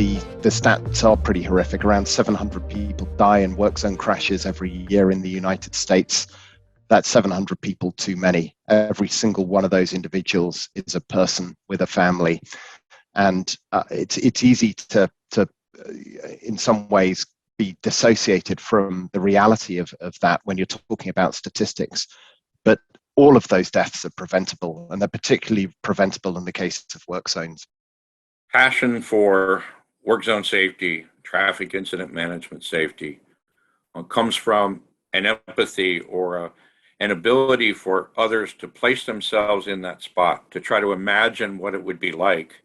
the stats are pretty horrific. Around 700 people die in work zone crashes every year in the United States. That's 700 people too many. Every single one of those individuals is a person with a family. And it's easy to in some ways be dissociated from the reality of that when you're talking about statistics. But all of those deaths are preventable, and they're particularly preventable in the case of work zones. Passion for work zone safety, traffic incident management safety, comes from an empathy or an ability for others to place themselves in that spot, to try to imagine what it would be like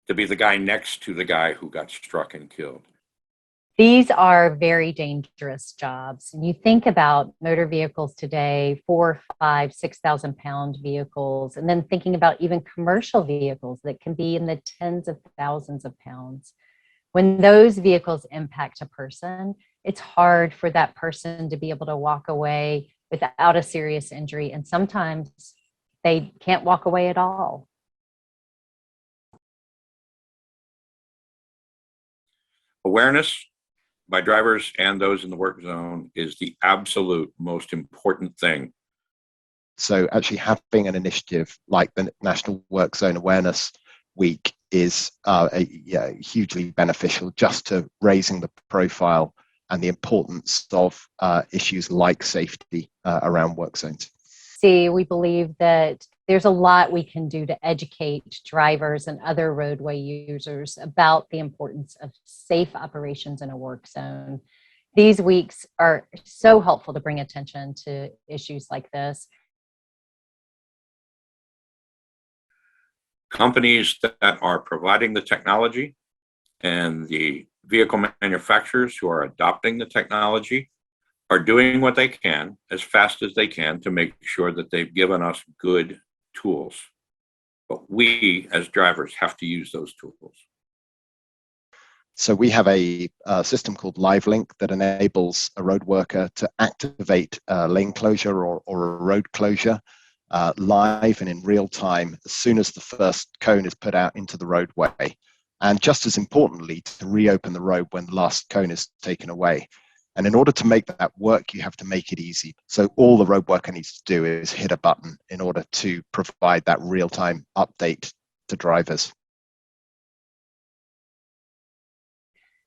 to be the guy next to the guy who got struck and killed. These are very dangerous jobs. And you think about motor vehicles today, 4, 5, 6,000 pound vehicles, and then thinking about even commercial vehicles that can be in the tens of thousands of pounds. When those vehicles impact a person, it's hard for that person to be able to walk away without a serious injury. And sometimes they can't walk away at all. Awareness by drivers and those in the work zone is the absolute most important thing. So actually having an initiative like the National Work Zone Awareness Week is hugely beneficial, just to raising the profile and the importance of issues like safety around work zones. We believe that there's a lot we can do to educate drivers and other roadway users about the importance of safe operations in a work zone. These weeks are so helpful to bring attention to issues like this. Companies that are providing the technology and the vehicle manufacturers who are adopting the technology are doing what they can as fast as they can to make sure that they've given us good tools. But we as drivers have to use those tools. So we have a system called LiveLink that enables a road worker to activate a lane closure or a road closure live and in real time as soon as the first cone is put out into the roadway. And just as importantly, to reopen the road when the last cone is taken away. And in order to make that work, you have to make it easy. So all the road worker needs to do is hit a button in order to provide that real-time update to drivers.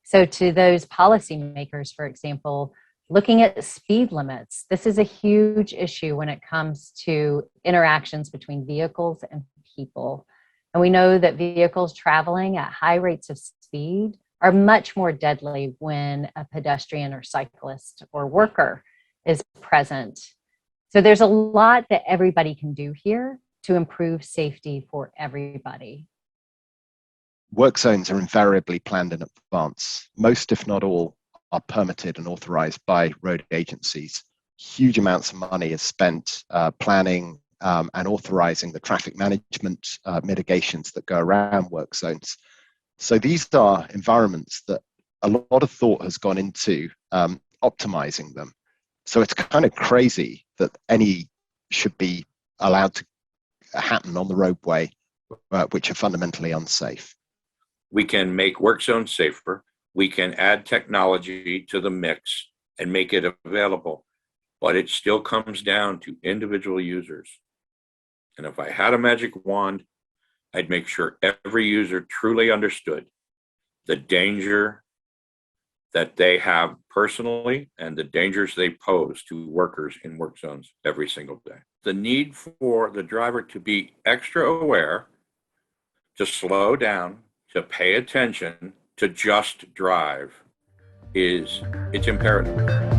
So to those policymakers, for example, looking at speed limits, this is a huge issue when it comes to interactions between vehicles and people. And we know that vehicles traveling at high rates of speed are much more deadly when a pedestrian or cyclist or worker is present. So there's a lot that everybody can do here to improve safety for everybody. Work zones are invariably planned in advance. Most, if not all, are permitted and authorized by road agencies. Huge amounts of money is spent planning and authorizing the traffic management mitigations that go around work zones. So these are environments that a lot of thought has gone into optimizing them. So it's kind of crazy that any should be allowed to happen on the roadway, which are fundamentally unsafe. We can make work zones safer. We can add technology to the mix and make it available, but it still comes down to individual users. And if I had a magic wand, I'd make sure every user truly understood the danger that they have personally and the dangers they pose to workers in work zones every single day. The need for the driver to be extra aware, to slow down, to pay attention, to just drive it's imperative.